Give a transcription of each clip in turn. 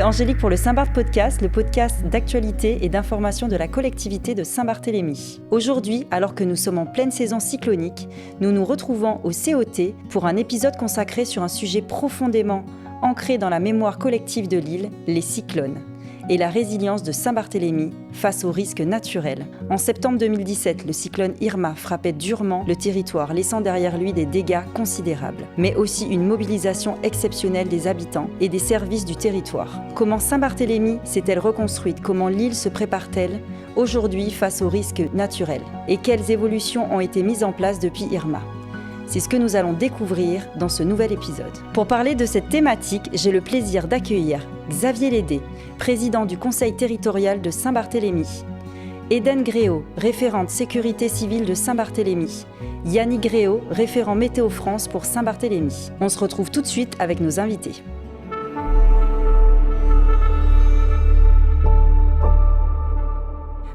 Angélique pour le Saint-Barth Podcast, le podcast d'actualité et d'information de la collectivité de Saint-Barthélemy. Aujourd'hui, alors que nous sommes en pleine saison cyclonique, nous nous retrouvons au COT pour un épisode consacré sur un sujet profondément ancré dans la mémoire collective de l'île, les cyclones, et la résilience de Saint-Barthélemy face aux risques naturels. En septembre 2017, le cyclone Irma frappait durement le territoire, laissant derrière lui des dégâts considérables, mais aussi une mobilisation exceptionnelle des habitants et des services du territoire. Comment Saint-Barthélemy s'est-elle reconstruite? Comment l'île se prépare-t-elle aujourd'hui face aux risques naturels? Et quelles évolutions ont été mises en place depuis Irma? C'est ce que nous allons découvrir dans ce nouvel épisode. Pour parler de cette thématique, j'ai le plaisir d'accueillir Xavier Lédé, président du Conseil territorial de Saint-Barthélemy, Eden Gréau, référente sécurité civile de Saint-Barthélemy, Yannick Gréau, référent Météo France pour Saint-Barthélemy. On se retrouve tout de suite avec nos invités.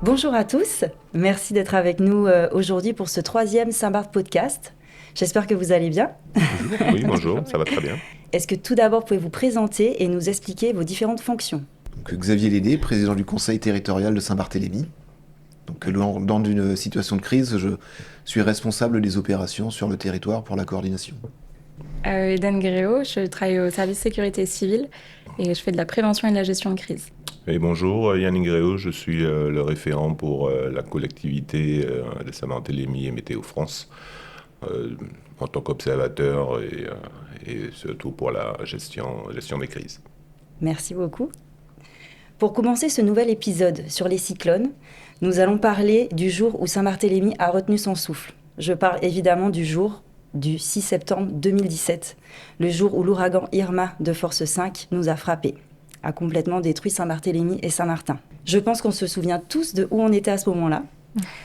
Bonjour à tous, merci d'être avec nous aujourd'hui pour ce 3e Saint-Barth Podcast. J'espère que vous allez bien. Oui, bonjour, ça va très bien. Est-ce que tout d'abord, pouvez vous présenter et nous expliquer vos différentes fonctions? Donc, Xavier Lédé, président du Conseil territorial de Saint-Barthélemy. Donc, dans une situation de crise, je suis responsable des opérations sur le territoire pour la coordination. Eden Gréau, je travaille au service sécurité civile et je fais de la prévention et de la gestion de crise. Et bonjour, Yannick Gréau, je suis le référent pour la collectivité de Saint-Barthélemy et Météo France. En tant qu'observateur et surtout pour la gestion des crises. Merci beaucoup. Pour commencer ce nouvel épisode sur les cyclones, nous allons parler du jour où Saint-Barthélemy a retenu son souffle. Je parle évidemment du jour du 6 septembre 2017, le jour où l'ouragan Irma de force 5 nous a frappés, a complètement détruit Saint-Barthélemy et Saint-Martin. Je pense qu'on se souvient tous de où on était à ce moment-là.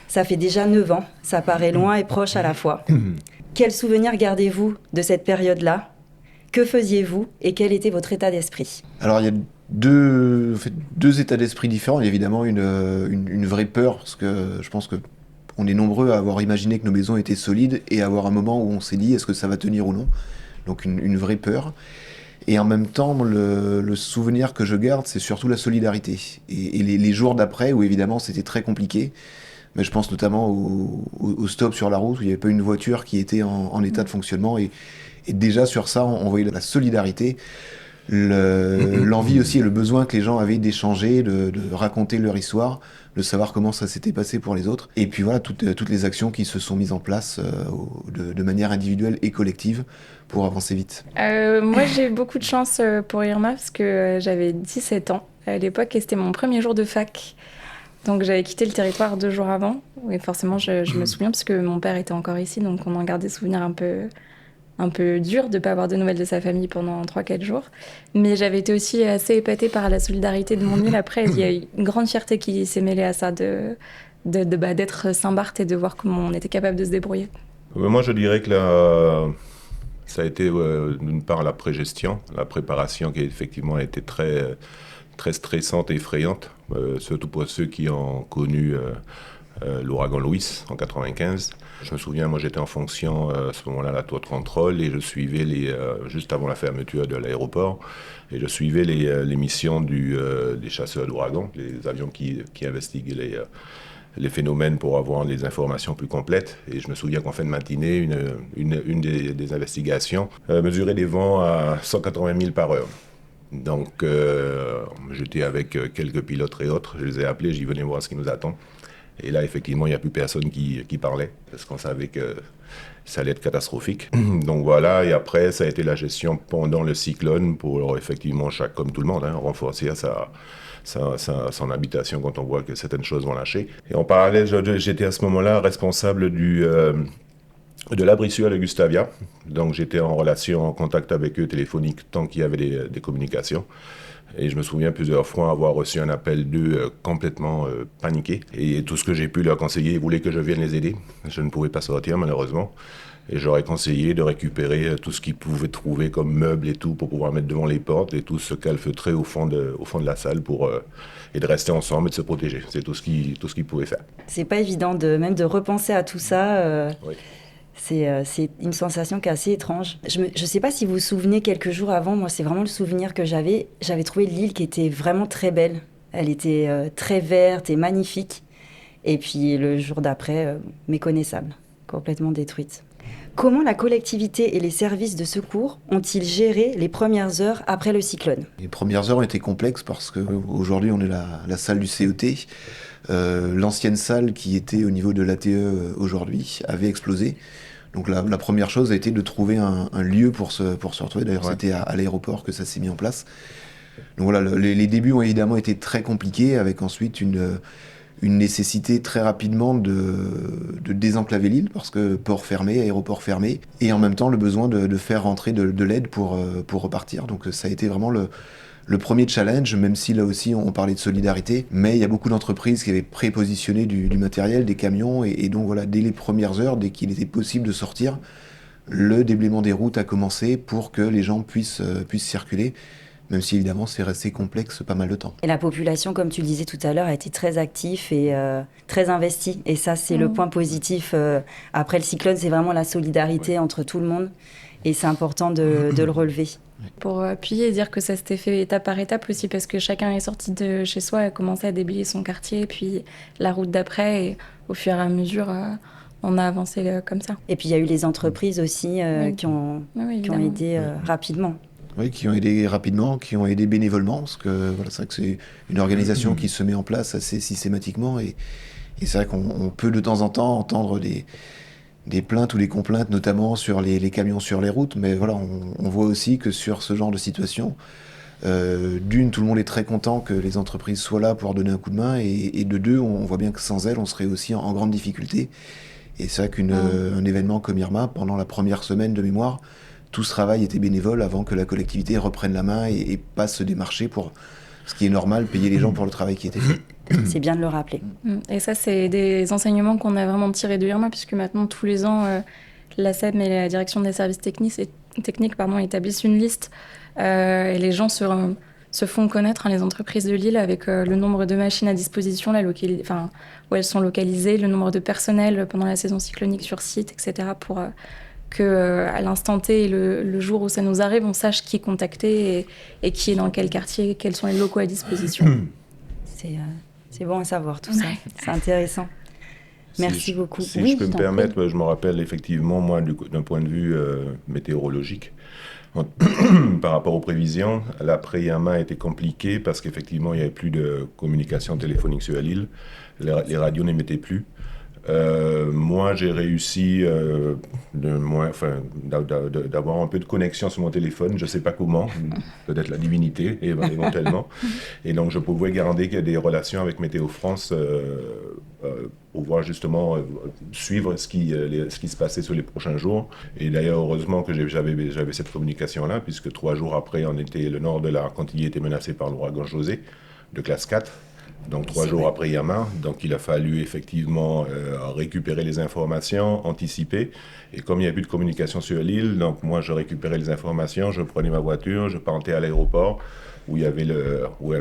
Ça fait déjà 9 ans, ça paraît loin et proche à la fois. Quels souvenirs gardez-vous de cette période-là? Que faisiez-vous et quel était votre état d'esprit? Alors il y a deux états d'esprit différents. Il y a évidemment une vraie peur, parce que je pense qu'on est nombreux à avoir imaginé que nos maisons étaient solides et à avoir un moment où on s'est dit est-ce que ça va tenir ou non. Donc une vraie peur. Et en même temps, le souvenir que je garde, c'est surtout la solidarité. Et les jours d'après, où évidemment c'était très compliqué, mais je pense notamment au stop sur la route, où il n'y avait pas une voiture qui était en état de fonctionnement. Et déjà sur ça, on voyait la solidarité, l'envie aussi et le besoin que les gens avaient d'échanger, de raconter leur histoire, de savoir comment ça s'était passé pour les autres. Et puis voilà, toutes les actions qui se sont mises en place de manière individuelle et collective pour avancer vite. Moi, j'ai eu beaucoup de chance pour Irma parce que j'avais 17 ans à l'époque et c'était mon premier jour de fac. Donc j'avais quitté le territoire 2 jours avant. Et forcément, je me souviens parce que mon père était encore ici, donc on en garde des souvenirs un peu durs de ne pas avoir de nouvelles de sa famille pendant 3-4 jours. Mais j'avais été aussi assez épatée par la solidarité de mon île. Après, il y a eu une grande fierté qui s'est mêlée à ça, d'être Saint-Barth et de voir comment on était capable de se débrouiller. Moi, je dirais que ça a été d'une part la pré-gestion, la préparation qui effectivement a été très, très stressante et effrayante, surtout pour ceux qui ont connu l'ouragan Louis en 95. Je me souviens, moi j'étais en fonction à ce moment-là à la tour de contrôle et je suivais juste avant la fermeture de l'aéroport, et je suivais les missions des chasseurs d'ouragans, les avions qui investiguent les phénomènes pour avoir des informations plus complètes. Et je me souviens qu'en fin de matinée, une des investigations mesurait des vents à 180 000 par heure. Donc j'étais avec quelques pilotes et autres, je les ai appelés, j'y venais voir ce qui nous attend. Et là, effectivement, il n'y a plus personne qui parlait, parce qu'on savait que ça allait être catastrophique. Donc voilà, et après, ça a été la gestion pendant le cyclone pour effectivement, comme tout le monde, renforcer son habitation quand on voit que certaines choses vont lâcher. Et en parallèle, j'étais à ce moment-là responsable de l'abrissure de Gustavia. Donc j'étais en relation, en contact avec eux téléphonique tant qu'il y avait des communications. Et je me souviens plusieurs fois avoir reçu un appel d'eux complètement paniqués. Et tout ce que j'ai pu leur conseiller, ils voulaient que je vienne les aider. Je ne pouvais pas sortir malheureusement. Et j'aurais conseillé de récupérer tout ce qu'ils pouvaient trouver comme meubles et tout pour pouvoir mettre devant les portes et tout se calfeutrer au fond de la salle et de rester ensemble et de se protéger. C'est tout ce qu'ils pouvaient faire. C'est pas évident même de repenser à tout ça. Oui. C'est une sensation qui est assez étrange. Je ne sais pas si vous vous souvenez, quelques jours avant, moi c'est vraiment le souvenir que j'avais. J'avais trouvé l'île qui était vraiment très belle. Elle était très verte et magnifique. Et puis le jour d'après, méconnaissable, complètement détruite. Comment la collectivité et les services de secours ont-ils géré les premières heures après le cyclone ? Les premières heures ont été complexes parce qu'aujourd'hui on est la salle du CET. L'ancienne salle qui était au niveau de l'ATE aujourd'hui avait explosé. Donc la première chose a été de trouver un lieu pour se retrouver. D'ailleurs, c'était à l'aéroport que ça s'est mis en place. Donc voilà, les débuts ont évidemment été très compliqués, avec ensuite une nécessité très rapidement de désenclaver l'île, parce que port fermé, aéroport fermé, et en même temps le besoin de faire rentrer de l'aide pour repartir. Donc ça a été vraiment le premier challenge, même si là aussi on parlait de solidarité, mais il y a beaucoup d'entreprises qui avaient prépositionné du matériel, des camions, et donc voilà, dès les premières heures, dès qu'il était possible de sortir, le déblaiement des routes a commencé pour que les gens puissent circuler, même si évidemment c'est resté complexe pas mal de temps. Et la population, comme tu le disais tout à l'heure, a été très active et très investie, et ça c'est le point positif. Après le cyclone, c'est vraiment la solidarité entre tout le monde, et c'est important de le relever. Pour appuyer et dire que ça s'était fait étape par étape aussi, parce que chacun est sorti de chez soi et a commencé à déblayer son quartier, puis la route d'après, et au fur et à mesure, on a avancé comme ça. Et puis il y a eu les entreprises aussi qui ont aidé rapidement. Oui, qui ont aidé rapidement, qui ont aidé bénévolement, parce que voilà, c'est vrai que c'est une organisation qui se met en place assez systématiquement, et c'est vrai qu'on peut de temps en temps entendre des plaintes ou des complaintes, notamment sur les camions sur les routes, mais voilà, on voit aussi que sur ce genre de situation, d'une, tout le monde est très content que les entreprises soient là pour donner un coup de main, et de deux, on voit bien que sans elles, on serait aussi en grande difficulté. Et c'est vrai qu'un événement comme Irma, pendant la première semaine de mémoire, tout ce travail était bénévole avant que la collectivité reprenne la main et passe se démarcher pour, ce qui est normal, payer les gens pour le travail qui était fait. C'est bien de le rappeler. Et ça, c'est des enseignements qu'on a vraiment tirés de Irma, puisque maintenant, tous les ans, la SEM et la direction des services techniques établissent une liste, et les gens se font connaître, les entreprises de l'île, avec le nombre de machines à disposition, où elles sont localisées, le nombre de personnel pendant la saison cyclonique sur site, etc., pour que à l'instant T et le jour où ça nous arrive, on sache qui contacter et qui est dans quel quartier, quels sont les locaux à disposition. C'est bon à savoir tout ça, c'est intéressant. Merci beaucoup. Si je peux me permettre, je me rappelle effectivement, moi, d'un point de vue météorologique, par rapport aux prévisions, l'après-Irma a été compliqué parce qu'effectivement, il n'y avait plus de communication téléphonique sur l'île, les radios n'émettaient plus. Moi, j'ai réussi d'avoir un peu de connexion sur mon téléphone, je ne sais pas comment, peut-être la divinité éventuellement. Et donc, je pouvais garder des relations avec Météo France pour pouvoir justement suivre ce qui se passait sur les prochains jours. Et d'ailleurs, heureusement que j'avais cette communication-là, puisque 3 jours après, le nord de la Cantilly était menacé par l'ouragan José, de classe 4. Donc 3 jours après Irma, donc il a fallu effectivement récupérer les informations, anticiper. Et comme il n'y avait plus de communication sur l'île, donc moi je récupérais les informations, je prenais ma voiture, je partais à l'aéroport où il avait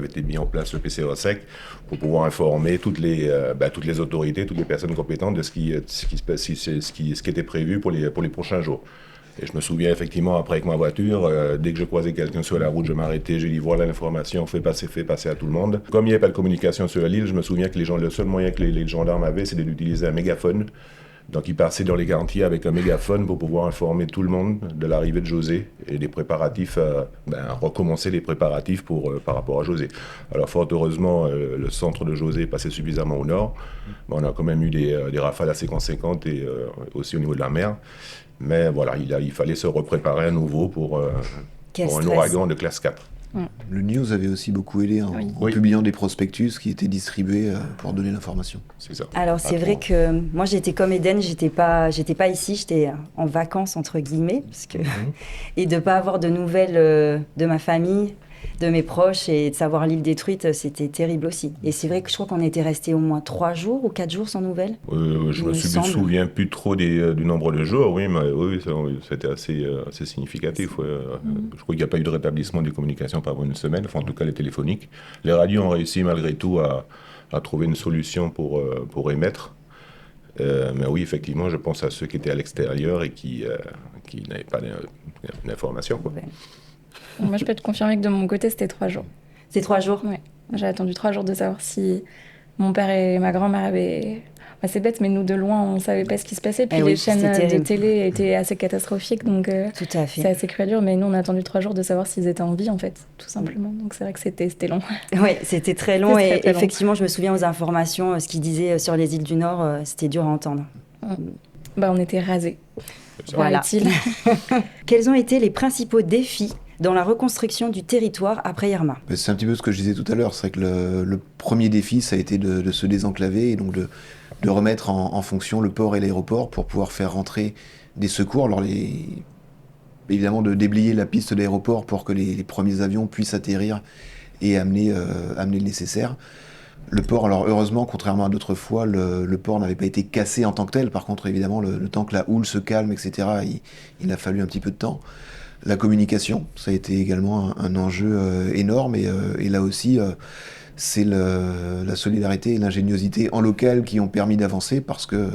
été mis en place le PCO sec pour pouvoir informer toutes les autorités, toutes les personnes compétentes de ce qui était prévu pour les prochains jours. Et je me souviens effectivement, après avec ma voiture, dès que je croisais quelqu'un sur la route, je m'arrêtais, j'ai dit voilà l'information, fais passer à tout le monde. Comme il n'y avait pas de communication sur l'île, je me souviens que le seul moyen que les gendarmes avaient, c'était d'utiliser un mégaphone. Donc ils passaient dans les quartiers avec un mégaphone pour pouvoir informer tout le monde de l'arrivée de José et des préparatifs, recommencer les préparatifs par rapport à José. Alors fort heureusement, le centre de José passait suffisamment au nord. On a quand même eu des rafales assez conséquentes et aussi au niveau de la mer. Mais voilà, il fallait se repréparer à nouveau pour un ouragan de classe 4. Le News avait aussi beaucoup aidé en publiant des prospectus qui étaient distribués pour donner l'information. C'est ça. Alors c'est vrai que moi j'étais comme Eden, j'étais pas ici, j'étais en vacances entre guillemets, et de pas avoir de nouvelles de ma famille, de mes proches, et de savoir l'île détruite, c'était terrible aussi. Et c'est vrai que je crois qu'on était restés au moins 3 jours ou 4 jours sans nouvelles. Je me souviens plus trop du nombre de jours, oui, mais c'était assez significatif. Je crois qu'il n'y a pas eu de rétablissement des communications pendant une semaine, enfin en tout cas les téléphoniques. Les radios ont réussi malgré tout à trouver une solution pour émettre. Mais oui, effectivement, je pense à ceux qui étaient à l'extérieur et qui n'avaient pas d'informations, quoi. Ouais. Moi, je peux te confirmer que de mon côté, c'était 3 jours. C'est 3 jours. Ouais. J'ai attendu 3 jours de savoir si mon père et ma grand-mère avaient... Bah, c'est bête, mais nous, de loin, on savait pas ce qui se passait. Puis Eh oui, les chaînes c'était de terrible. télé étaient assez catastrophiques, donc Tout à c'est fait. assez cruel dur. Mais nous, on a attendu 3 jours de savoir s'ils étaient en vie, en fait, tout simplement. Donc c'est vrai que c'était long. Oui, c'était très long C'était et très long. effectivement, je me souviens aux informations, ce qu'ils disaient sur les îles du Nord, c'était dur à entendre. Bah, on était rasés, Voilà. paraît-il. Quels ont été les principaux défis dans la reconstruction du territoire après Irma? C'est un petit peu ce que je disais tout à l'heure, c'est que le premier défi, ça a été de se désenclaver et donc de remettre en fonction le port et l'aéroport pour pouvoir faire rentrer des secours. Alors évidemment de déblayer la piste de l'aéroport pour que les premiers avions puissent atterrir et amener le nécessaire. Le port, alors heureusement, contrairement à d'autres fois, le port n'avait pas été cassé en tant que tel. Par contre, évidemment, le temps que la houle se calme, etc., il a fallu un petit peu de temps. La communication, ça a été également un enjeu énorme. Et là aussi, c'est la solidarité et l'ingéniosité en local qui ont permis d'avancer parce que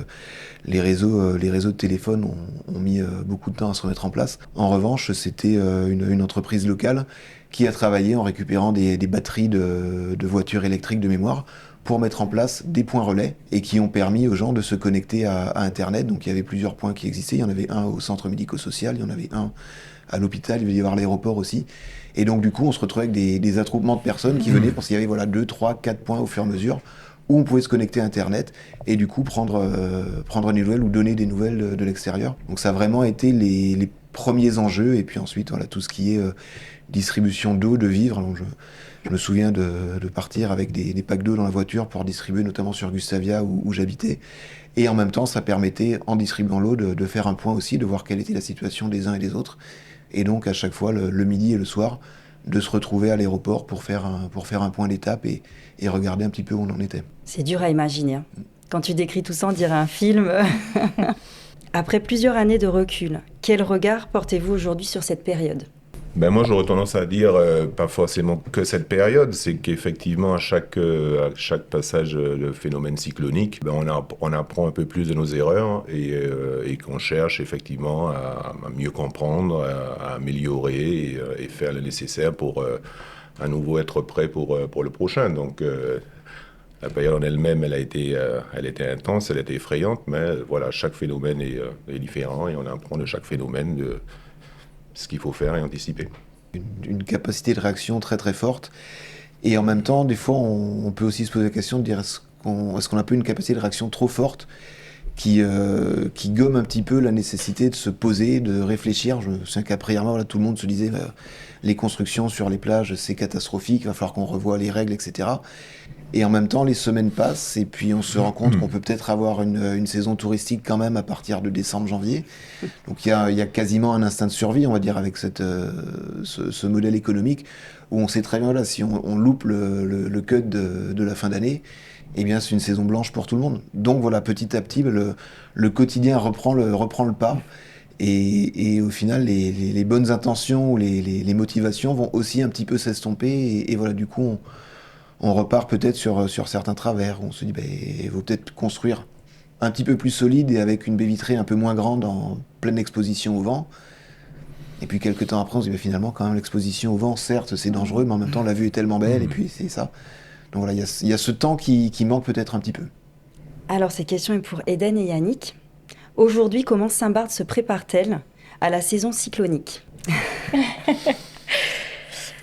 les réseaux de téléphone ont mis beaucoup de temps à se remettre en place. En revanche, c'était une entreprise locale qui a travaillé en récupérant des batteries de voitures électriques de mémoire pour mettre en place des points relais et qui ont permis aux gens de se connecter à Internet. Donc il y avait plusieurs points qui existaient. Il y en avait un au centre médico-social, il y en avait un à l'hôpital, il devait y avoir l'aéroport aussi. Et donc du coup, on se retrouvait avec des attroupements de personnes qui venaient parce qu'il y avait 2, 3, 4 points au fur et à mesure où on pouvait se connecter à Internet et du coup prendre des nouvelles ou donner des nouvelles de l'extérieur. Donc ça a vraiment été les premiers enjeux. Et puis ensuite, tout ce qui est distribution d'eau, de vivres. Donc je me souviens de partir avec des packs d'eau dans la voiture pour distribuer notamment sur Gustavia où j'habitais. Et en même temps, ça permettait, en distribuant l'eau, de faire un point aussi, de voir quelle était la situation des uns et des autres. Et donc à chaque fois, le midi et le soir, de se retrouver à l'aéroport pour faire un point d'étape et regarder un petit peu où on en était. C'est dur à imaginer. Hein. Quand tu décris tout ça, on dirait un film. Après plusieurs années de recul, quel regard portez-vous aujourd'hui sur cette période ? Ben moi, j'aurais tendance à dire, pas forcément que cette période, c'est qu'effectivement, à chaque passage de phénomène cyclonique, ben on apprend un peu plus de nos erreurs et qu'on cherche effectivement à mieux comprendre, à améliorer et faire le nécessaire pour à nouveau être prêt pour le prochain. Donc, la période en elle-même, elle était intense, elle était effrayante, mais voilà, chaque phénomène est différent et on apprend de chaque phénomène de ce qu'il faut faire et anticiper. Une capacité de réaction très très forte. Et en même temps, des fois, on peut aussi se poser la question de dire est-ce qu'on a un peu une capacité de réaction trop forte qui gomme un petit peu la nécessité de se poser, de réfléchir. Je me souviens qu'après Irma, tout le monde se disait les constructions sur les plages, c'est catastrophique, il va falloir qu'on revoie les règles, etc. Et en même temps, les semaines passent et puis on se rend compte qu'on peut peut-être avoir une saison touristique quand même à partir de décembre-janvier. Donc il y a quasiment un instinct de survie, on va dire, avec ce modèle économique où on sait très bien, si on loupe le cut de la fin d'année, eh bien c'est une saison blanche pour tout le monde. Donc voilà, petit à petit, le quotidien reprend le pas. Et au final, les bonnes intentions ou les motivations vont aussi un petit peu s'estomper. Et voilà, du coup, on repart peut-être sur certains travers. On se dit, il vaut peut-être construire un petit peu plus solide et avec une baie vitrée un peu moins grande en pleine exposition au vent. Et puis quelques temps après, on se dit, finalement, quand même, l'exposition au vent, certes, c'est dangereux, mais en même temps, la vue est tellement belle, et puis c'est ça. Donc voilà, il y a ce temps qui manque peut-être un petit peu. Alors, ces questions est pour Eden et Yannick. Aujourd'hui, comment Saint-Barth se prépare-t-elle à la saison cyclonique ?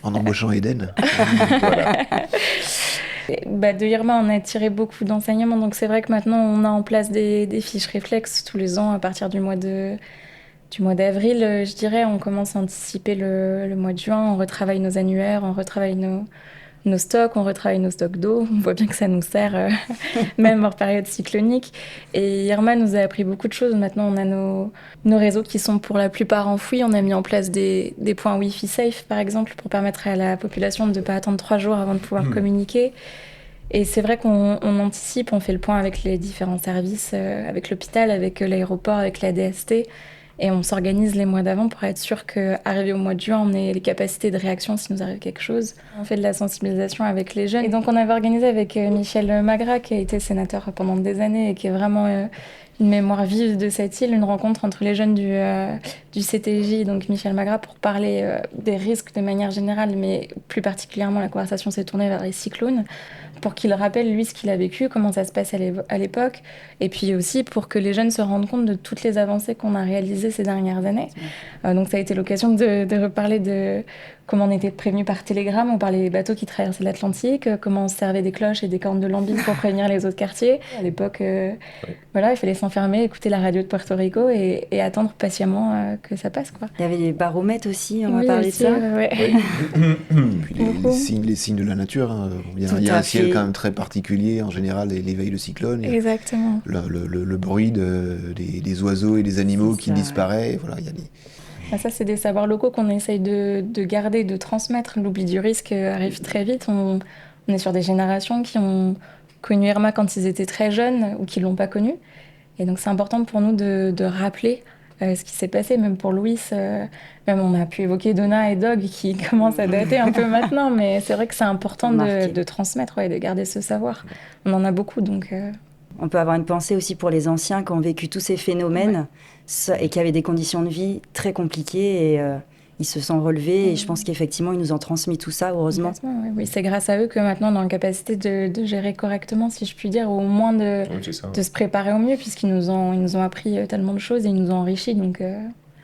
En embauchant Eden. De Irma, on a tiré beaucoup d'enseignements, donc c'est vrai que maintenant on a en place des fiches réflexes tous les ans à partir du mois d'avril, je dirais. On commence à anticiper le mois de juin, on retravaille nos annuaires, on retravaille nos stocks, on retravaille nos stocks d'eau. On voit bien que ça nous sert, même hors période cyclonique. Et Irma nous a appris beaucoup de choses. Maintenant, on a nos réseaux qui sont pour la plupart enfouis. On a mis en place des points Wi-Fi safe, par exemple, pour permettre à la population de ne pas attendre 3 jours avant de pouvoir communiquer. Et c'est vrai qu'on anticipe, on fait le point avec les différents services, avec l'hôpital, avec l'aéroport, avec la DST. Et on s'organise les mois d'avant pour être sûr qu'arrivé au mois de juin, on ait les capacités de réaction s'il nous arrive quelque chose. On fait de la sensibilisation avec les jeunes. Et donc on avait organisé avec Michel Magras, qui a été sénateur pendant des années et qui est vraiment une mémoire vive de cette île, une rencontre entre les jeunes du CTJ, donc Michel Magras, pour parler des risques de manière générale, mais plus particulièrement la conversation s'est tournée vers les cyclones, pour qu'il rappelle lui ce qu'il a vécu, comment ça se passe à l'époque, et puis aussi pour que les jeunes se rendent compte de toutes les avancées qu'on a réalisées ces dernières années. Donc ça a été l'occasion de reparler de comment on était prévenus par télégramme ou par les bateaux qui traversaient l'Atlantique, comment on se servait des cloches et des cornes de lambine pour prévenir les autres quartiers. À l'époque, voilà, il fallait s'enfermer, écouter la radio de Puerto Rico et attendre patiemment que ça passe, quoi. Il y avait les baromètres aussi, on Oui, va parler aussi, de ça. ouais. Puis les signes de la nature. Hein. Il y a un ciel quand même très particulier, en général, l'éveil de cyclone. Exactement. Le bruit des oiseaux et des animaux qui disparaissent. Voilà, il y a Ça, c'est des savoirs locaux qu'on essaye de garder, de transmettre. L'oubli du risque arrive très vite. On est sur des générations qui ont connu Irma quand ils étaient très jeunes ou qui ne l'ont pas connu. Et donc, c'est important pour nous de rappeler ce qui s'est passé. Même pour Louis, même on a pu évoquer Donna et Dog qui commencent à dater un peu maintenant. Mais c'est vrai que c'est important de transmettre et de garder ce savoir. On en a beaucoup, donc... On peut avoir une pensée aussi pour les anciens qui ont vécu tous ces phénomènes et qui avaient des conditions de vie très compliquées et ils se sont relevés et je pense qu'effectivement ils nous ont transmis tout ça, heureusement. Oui, c'est grâce à eux que maintenant on est en capacité de gérer correctement, si je puis dire, ou au moins de se préparer au mieux puisqu'ils ils nous ont appris tellement de choses et ils nous ont enrichis, donc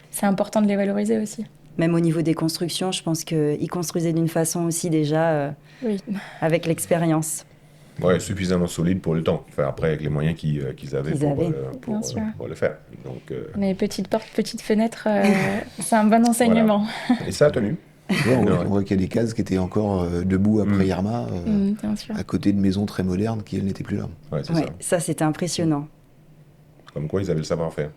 c'est important de les valoriser aussi. Même au niveau des constructions, je pense qu'ils construisaient d'une façon aussi déjà avec l'expérience. Ouais, suffisamment solide pour le temps. Enfin, après, avec les moyens qu'ils avaient pour le faire. Donc, mais petite porte, petite fenêtre, c'est un bon enseignement. Voilà. Et ça a tenu. On voit qu'il y a des cases qui étaient encore debout après Irma, à côté de maisons très modernes qui, elles, n'étaient plus là. Ouais, ça c'était impressionnant. Comme quoi, ils avaient le savoir-faire.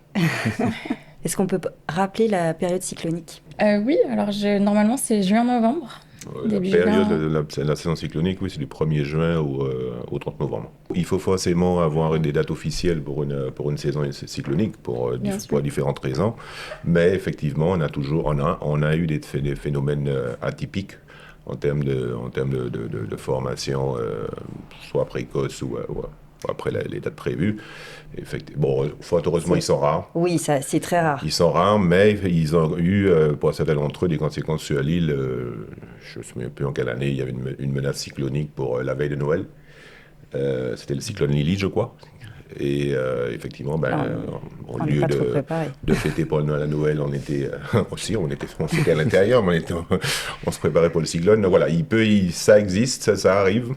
Est-ce qu'on peut rappeler la période cyclonique ? Oui, alors normalement c'est juin-novembre. La période de la saison cyclonique, oui, c'est du 1er juin au 30 novembre. Il faut forcément avoir des dates officielles pour une saison cyclonique pour différentes raisons. Mais effectivement, on a eu des phénomènes atypiques en termes de formation, soit précoce ou après les dates prévues. Bon, fort heureusement, ils sont rares. Oui, ça, c'est très rare. Ils sont rares, mais ils ont eu, pour certains d'entre eux, des conséquences sur l'île. Je ne me souviens plus en quelle année, il y avait une menace cyclonique pour la veille de Noël. C'était le cyclone Lily, je crois. Et effectivement, au lieu de fêter pour Noël à Noël, on était à l'intérieur, mais on se préparait pour le cyclone. Donc voilà, ça existe, ça arrive.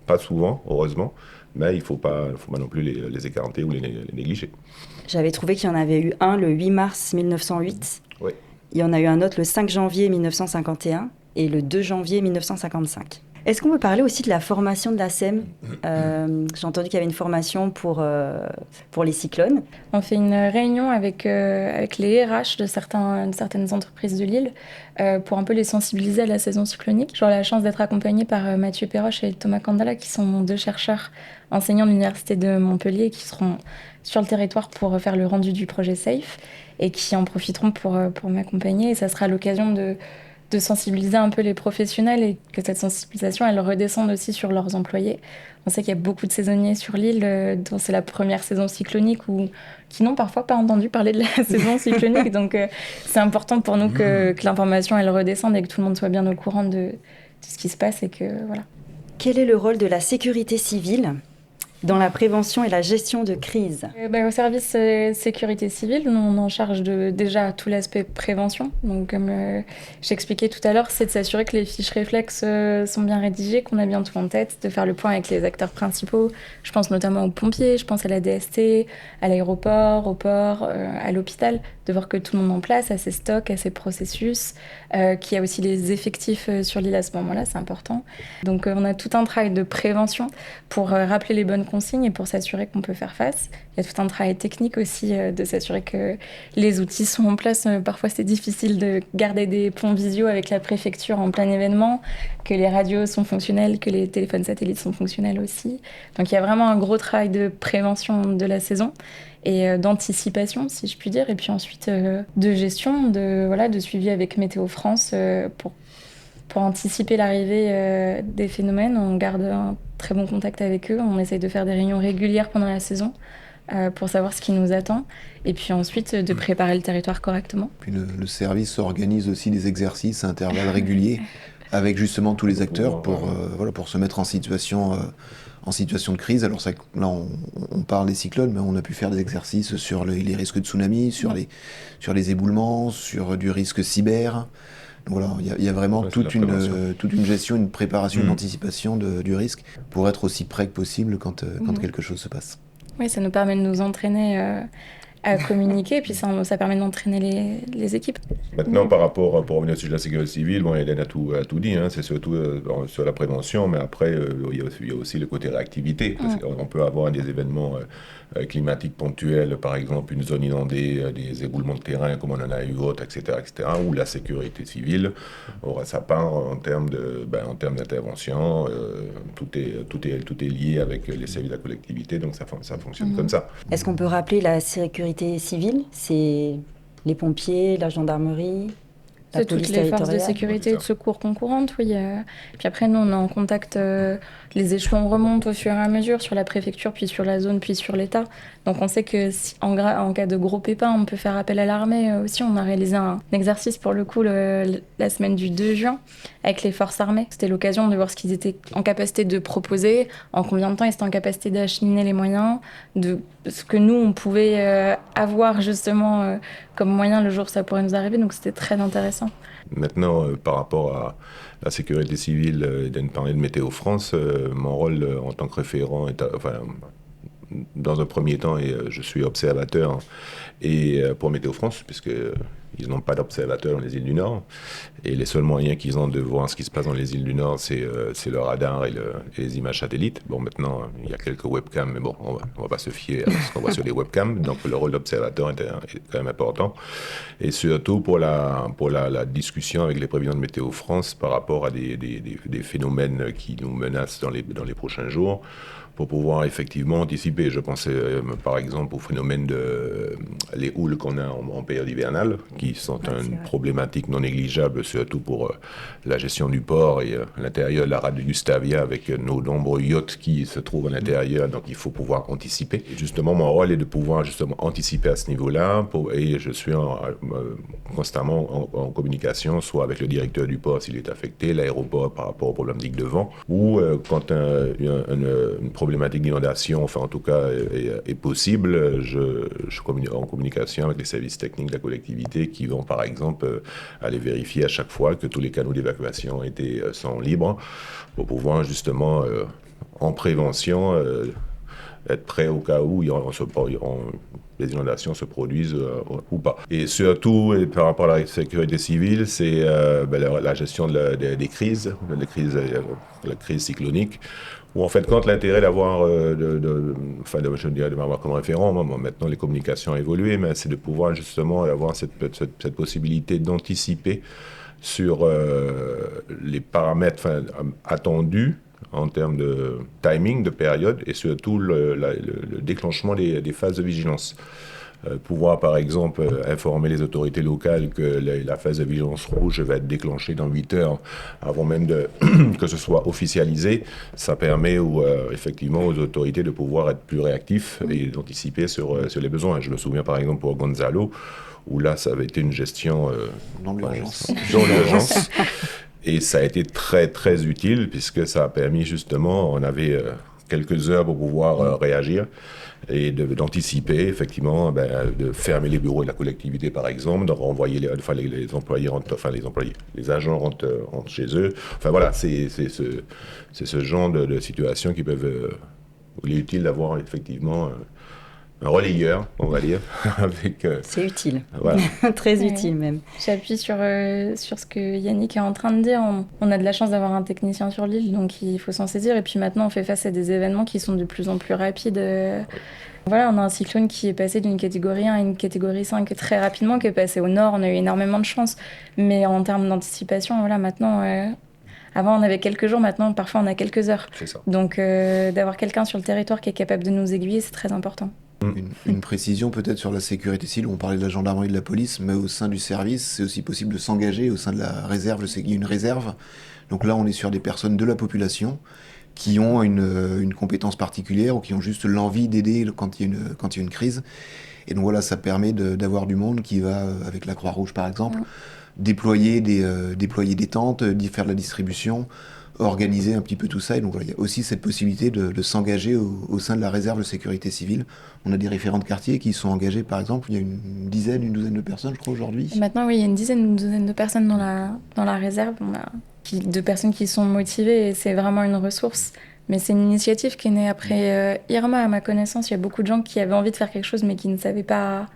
Pas souvent, heureusement. Mais il ne faut pas non plus les écarter ou les négliger. J'avais trouvé qu'il y en avait eu un le 8 mars 1908. Oui. Il y en a eu un autre le 5 janvier 1951 et le 2 janvier 1955. Est-ce qu'on peut parler aussi de la formation de la SEM ? J'ai entendu qu'il y avait une formation pour les cyclones. On fait une réunion avec les RH de certaines entreprises de l'île pour un peu les sensibiliser à la saison cyclonique. J'ai la chance d'être accompagnée par Mathieu Perroche et Thomas Candala, qui sont 2 chercheurs enseignants de l'Université de Montpellier qui seront sur le territoire pour faire le rendu du projet SAFE et qui en profiteront pour m'accompagner. Et ça sera l'occasion de sensibiliser un peu les professionnels et que cette sensibilisation, elle redescende aussi sur leurs employés. On sait qu'il y a beaucoup de saisonniers sur l'île dont c'est la première saison cyclonique ou qui n'ont parfois pas entendu parler de la saison cyclonique. Donc c'est important pour nous que l'information, elle redescende et que tout le monde soit bien au courant de ce qui se passe et que voilà. Quel est le rôle de la sécurité civile dans la prévention et la gestion de crise? Au service sécurité civile, nous, on en charge déjà tout l'aspect prévention. Donc, comme j'expliquais tout à l'heure, c'est de s'assurer que les fiches réflexes sont bien rédigées, qu'on a bien tout en tête, de faire le point avec les acteurs principaux. Je pense notamment aux pompiers, je pense à la DST, à l'aéroport, au port, à l'hôpital, de voir que tout le monde est en place, à ses stocks, à ses processus, qu'il y a aussi les effectifs sur l'île à ce moment-là, c'est important. Donc, on a tout un travail de prévention pour rappeler les bonnes consignes et pour s'assurer qu'on peut faire face. Il y a tout un travail technique aussi de s'assurer que les outils sont en place. Parfois, c'est difficile de garder des ponts visio avec la préfecture en plein événement, que les radios sont fonctionnelles, que les téléphones satellites sont fonctionnels aussi. Donc, il y a vraiment un gros travail de prévention de la saison et d'anticipation, si je puis dire. Et puis ensuite, de gestion, de suivi avec Météo France pour anticiper l'arrivée des phénomènes. On garde un très bon contact avec eux. On essaye de faire des réunions régulières pendant la saison pour savoir ce qui nous attend. Et puis ensuite, de préparer le territoire correctement. Puis le service organise aussi des exercices à intervalles réguliers avec justement tous les acteurs pour se mettre en situation de crise. Alors ça, là, on parle des cyclones, mais on a pu faire des exercices sur les risques de tsunami, sur les éboulements, sur du risque cyber. Donc voilà, il y a vraiment toute une gestion, une préparation, une anticipation du risque pour être aussi prêt que possible quand quelque chose se passe. Oui, ça nous permet de nous entraîner à communiquer, et puis ça permet d'entraîner les équipes. Maintenant, pour revenir au sujet de la sécurité civile, Hélène a tout dit, hein, c'est surtout sur la prévention, mais après, il y a aussi le côté réactivité, parce qu'on peut avoir des événements climatiques ponctuels, par exemple une zone inondée, des éboulements de terrain comme on en a eu d'autres, etc., où la sécurité civile aura sa part en termes d'intervention. Tout est lié avec les services de la collectivité, donc ça fonctionne comme ça. Est-ce qu'on peut rappeler la sécurité civile ? C'est les pompiers, la gendarmerie, la police toutes les forces de territoriale. sécurité et de secours concurrentes, oui. Puis après, nous, on est en contact, les échelons remontent au fur et à mesure sur la préfecture, puis sur la zone, puis sur l'État. Donc on sait que en cas de gros pépins, on peut faire appel à l'armée aussi. On a réalisé un exercice pour le coup la semaine du 2 juin avec les forces armées. C'était l'occasion de voir ce qu'ils étaient en capacité de proposer, en combien de temps ils étaient en capacité d'acheminer les moyens, de ce que nous, on pouvait avoir justement comme moyen le jour où ça pourrait nous arriver. Donc c'était très intéressant. Maintenant, par rapport à la sécurité civile, de parler de Météo France, mon rôle en tant que référent est, dans un premier temps, je suis observateur pour Météo France, puisqu'ils n'ont pas d'observateur dans les îles du Nord. Et les seuls moyens qu'ils ont de voir ce qui se passe dans les îles du Nord, c'est le radar et les images satellites. Bon, maintenant, il y a quelques webcams, mais bon, on va pas se fier à ce qu'on voit sur les webcams. Donc, le rôle d'observateur est quand même important. Et surtout pour la discussion avec les présidents de Météo France par rapport à des phénomènes qui nous menacent dans les prochains jours, pour pouvoir effectivement anticiper. Je pensais par exemple au phénomène les houles qu'on a en période hivernale, qui sont une problématique non négligeable, surtout pour la gestion du port et l'intérieur de la rade de Gustavia, avec nos nombreux yachts qui se trouvent à l'intérieur, donc il faut pouvoir anticiper. Et justement, mon rôle est de pouvoir justement anticiper à ce niveau-là, et je suis constamment en communication, soit avec le directeur du port s'il est affecté, l'aéroport par rapport aux problématiques de vent, ou quand une problématique d'inondation, enfin en tout cas, est possible, je communique en communication avec les services techniques de la collectivité qui vont par exemple aller vérifier à chaque fois que tous les canaux d'évacuation sont libres pour pouvoir justement en prévention être prêt au cas où les inondations se produisent ou pas. Et surtout, par rapport à la sécurité civile, c'est la gestion des crises, la crise cyclonique, où en fait, quand l'intérêt d'avoir, je dirais de m'avoir comme référent, moi, maintenant les communications ont évolué, mais c'est de pouvoir justement avoir cette possibilité d'anticiper sur les paramètres attendus en termes de timing, de période, et surtout le déclenchement des phases de vigilance. Pouvoir, par exemple, informer les autorités locales que la phase de vigilance rouge va être déclenchée dans 8 heures, avant même que ce soit officialisé, ça permet effectivement aux autorités de pouvoir être plus réactifs et d'anticiper sur les besoins. Je me souviens, par exemple, pour Gonzalo, où là, ça avait été une gestion dans l'urgence. Et ça a été très, très utile, puisque ça a permis justement, on avait quelques heures pour pouvoir réagir et d'anticiper, effectivement, de fermer les bureaux de la collectivité, par exemple, de renvoyer les agents rentrent chez eux. Enfin voilà, c'est ce genre de situations qui peuvent... il est utile d'avoir effectivement un relayeur, on va dire. Avec, c'est utile, voilà. très utile même. J'appuie sur ce que Yannick est en train de dire. On a de la chance d'avoir un technicien sur l'île, donc il faut s'en saisir. Et puis maintenant, on fait face à des événements qui sont de plus en plus rapides. Voilà, on a un cyclone qui est passé d'une catégorie 1 à une catégorie 5 très rapidement, qui est passé au nord. On a eu énormément de chance. Mais en termes d'anticipation, voilà, maintenant... Avant, on avait quelques jours, maintenant, parfois, on a quelques heures. C'est ça. Donc, d'avoir quelqu'un sur le territoire qui est capable de nous aiguiller, c'est très important. Une précision peut-être sur la sécurité civile, on parlait de la gendarmerie et de la police, mais au sein du service, c'est aussi possible de s'engager au sein de la réserve. Je sais qu'il y a une réserve. Donc là, on est sur des personnes de la population qui ont une compétence particulière ou qui ont juste l'envie d'aider quand il y a une crise. Et donc voilà, ça permet d'avoir du monde qui va, avec la Croix-Rouge par exemple, déployer des tentes, faire de la distribution, organiser un petit peu tout ça. Et donc voilà, il y a aussi cette possibilité de s'engager au sein de la réserve de sécurité civile. On a des référents de quartier qui sont engagés, par exemple, il y a une douzaine de personnes, je crois, aujourd'hui. Et maintenant, oui, il y a une douzaine de personnes dans la réserve. On a de personnes qui sont motivées et c'est vraiment une ressource. Mais c'est une initiative qui est née après Irma, à ma connaissance. Il y a beaucoup de gens qui avaient envie de faire quelque chose mais qui ne savaient pas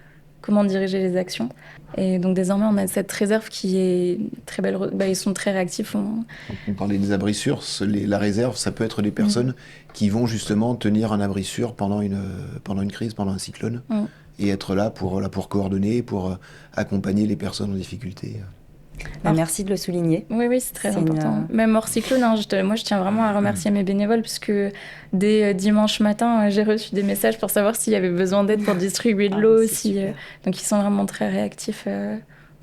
comment diriger les actions. Et donc désormais, on a cette réserve qui est très belle. Ils sont très réactifs. On parlait des abris sûrs. La réserve, ça peut être des personnes qui vont justement tenir un abri sûr pendant une crise, pendant un cyclone, et être là pour coordonner, pour accompagner les personnes en difficulté. Merci de le souligner. Oui, c'est très important. Même hors cyclone, moi je tiens vraiment à remercier mes bénévoles puisque dès dimanche matin, j'ai reçu des messages pour savoir s'il y avait besoin d'aide pour distribuer de l'eau. Donc ils sont vraiment très réactifs.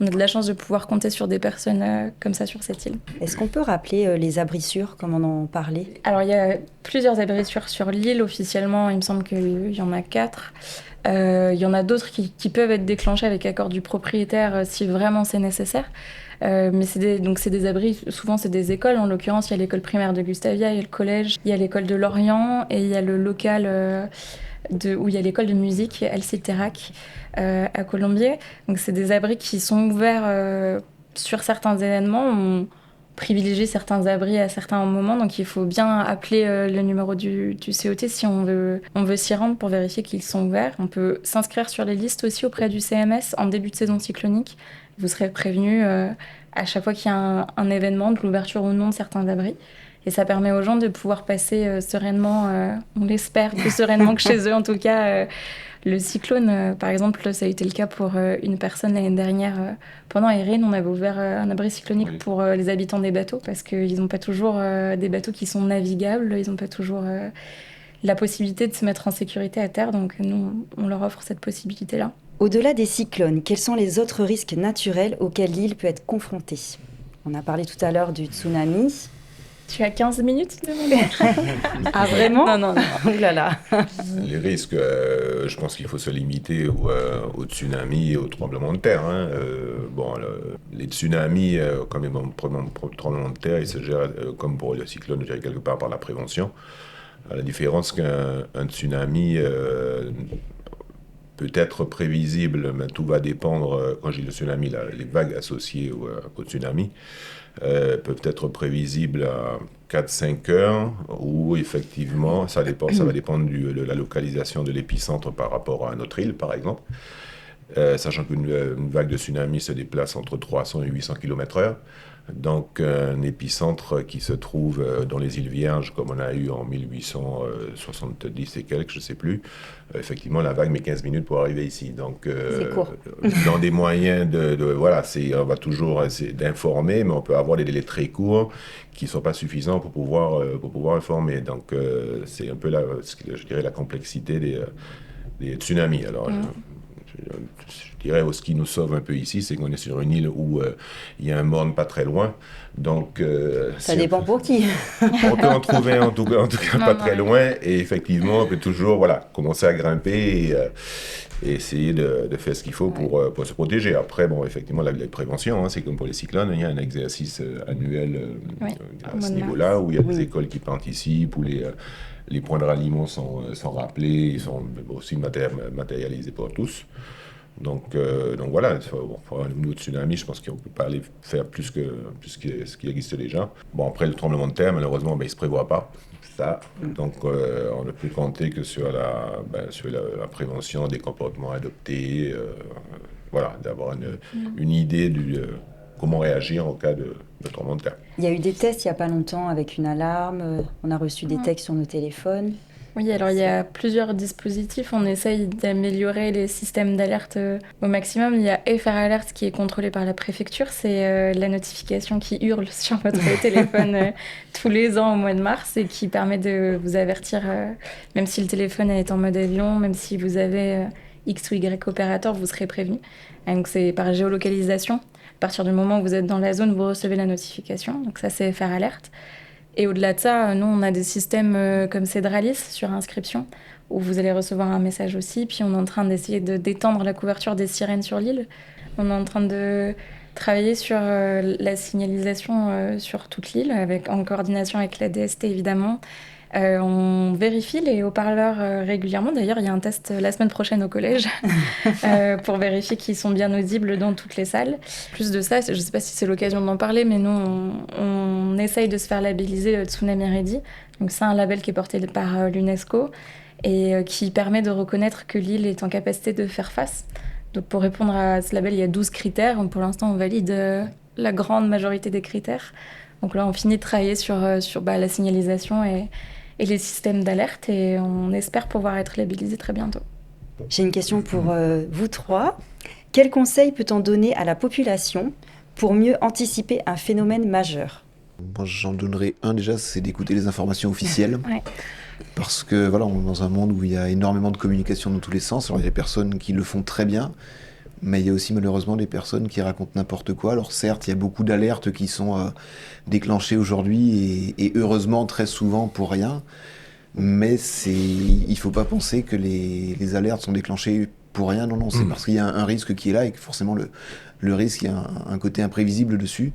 On a de la chance de pouvoir compter sur des personnes comme ça sur cette île. Est-ce qu'on peut rappeler les abris sûrs, comme on en parlait ? Alors il y a plusieurs abris sûrs sur l'île. Officiellement, il me semble qu'il y en a 4. Il y en a d'autres qui peuvent être déclenchés avec accord du propriétaire si vraiment c'est nécessaire. Mais c'est des abris, souvent c'est des écoles. En l'occurrence, il y a l'école primaire de Gustavia, il y a le collège, il y a l'école de Lorient et il y a le local où il y a l'école de musique, Alciterac, à Colombier. Donc c'est des abris qui sont ouverts sur certains événements. On privilégie certains abris à certains moments, donc il faut bien appeler le numéro du COT si on veut s'y rendre pour vérifier qu'ils sont ouverts. On peut s'inscrire sur les listes aussi auprès du CMS en début de saison cyclonique. Vous serez prévenu à chaque fois qu'il y a un événement, de l'ouverture ou non de certains abris. Et ça permet aux gens de pouvoir passer sereinement, on l'espère, plus sereinement que chez eux en tout cas. Le cyclone, par exemple, ça a été le cas pour une personne l'année dernière. Pendant Erin, on avait ouvert un abri cyclonique pour les habitants des bateaux parce qu'ils n'ont pas toujours des bateaux qui sont navigables, ils n'ont pas toujours la possibilité de se mettre en sécurité à terre. Donc nous, on leur offre cette possibilité-là. Au-delà des cyclones, quels sont les autres risques naturels auxquels l'île peut être confrontée ? On a parlé tout à l'heure du tsunami. Tu as 15 minutes de Ah vraiment ? Non. Ouh là là. Les risques, je pense qu'il faut se limiter au tsunami et au tremblement de terre. Les tsunamis, comme les tremblements de terre, ils se gèrent comme pour le cyclone, je dirais quelque part par la prévention. À la différence qu'un tsunami peut être prévisible, mais tout va dépendre, quand je dis le tsunami, les vagues associées au tsunami, peuvent être prévisibles à 4-5 heures, ou effectivement, ça va dépendre de la localisation de l'épicentre par rapport à notre île, par exemple. Sachant qu'une vague de tsunami se déplace entre 300 et 800 km/h. Donc un épicentre qui se trouve dans les îles Vierges, comme on a eu en 1870 et quelques, je ne sais plus, effectivement la vague met 15 minutes pour arriver ici. Donc c'est court. Dans des moyens on va toujours essayer d'informer, mais on peut avoir des délais très courts qui ne sont pas suffisants pour pouvoir informer. Donc c'est un peu je dirais la complexité des tsunamis. Alors je dirais, ce qui nous sauve un peu ici, c'est qu'on est sur une île où il y a un morne pas très loin. Donc, ça dépend pour qui. On peut en trouver en tout cas pas très loin. Et effectivement, on peut toujours commencer à grimper et essayer de faire ce qu'il faut pour se protéger. Après, effectivement, la prévention, c'est comme pour les cyclones, il y a un exercice annuel à ce niveau-là, où il y a des écoles qui participent, où les points de ralliement sont rappelés, ils sont aussi matérialisés pour tous. Donc voilà, pour un niveau de tsunami, je pense qu'on ne peut pas aller faire plus que ce qui existe déjà. Bon, après, le tremblement de terre, malheureusement, il ne se prévoit pas. Ça. Donc, on ne peut compter que sur la prévention des comportements adoptés, voilà, d'avoir une idée comment réagir en cas de tremblement de terre. Il y a eu des tests il n'y a pas longtemps avec une alarme, on a reçu des textes sur nos téléphones. Oui, alors il y a plusieurs dispositifs. On essaye d'améliorer les systèmes d'alerte au maximum. Il y a FR Alert qui est contrôlé par la préfecture. C'est la notification qui hurle sur votre téléphone tous les ans au mois de mars et qui permet de vous avertir, même si le téléphone est en mode avion, même si vous avez X ou Y opérateur, vous serez prévenu. Et donc c'est par géolocalisation. À partir du moment où vous êtes dans la zone, vous recevez la notification. Donc ça, c'est FR Alert. Et au-delà de ça, nous, on a des systèmes comme Cedralis sur inscription, où vous allez recevoir un message aussi. Puis on est en train d'essayer d'étendre la couverture des sirènes sur l'île. On est en train de travailler sur la signalisation sur toute l'île, en coordination avec la DST évidemment. On vérifie les haut-parleurs régulièrement. D'ailleurs, il y a un test la semaine prochaine au collège pour vérifier qu'ils sont bien audibles dans toutes les salles. Plus de ça, je ne sais pas si c'est l'occasion d'en parler, mais nous, on essaye de se faire labelliser Tsunami Ready. Donc, c'est un label qui est porté par l'UNESCO et qui permet de reconnaître que l'île est en capacité de faire face. Donc, pour répondre à ce label, il y a 12 critères. Pour l'instant, on valide la grande majorité des critères. Donc là, on finit de travailler sur la signalisation et les systèmes d'alerte et on espère pouvoir être labellisé très bientôt. J'ai une question pour vous trois. Quel conseil peut-on donner à la population pour mieux anticiper un phénomène majeur ? Moi, j'en donnerai un déjà, c'est d'écouter les informations officielles. Ouais. Parce que voilà, on est dans un monde où il y a énormément de communication dans tous les sens. Alors il y a des personnes qui le font très bien, mais il y a aussi malheureusement des personnes qui racontent n'importe quoi. Alors certes, il y a beaucoup d'alertes qui sont déclenchées aujourd'hui et heureusement très souvent pour rien. Mais il ne faut pas penser que les alertes sont déclenchées pour rien. Non, c'est parce qu'il y a un risque qui est là et que forcément le risque, il y a un côté imprévisible dessus.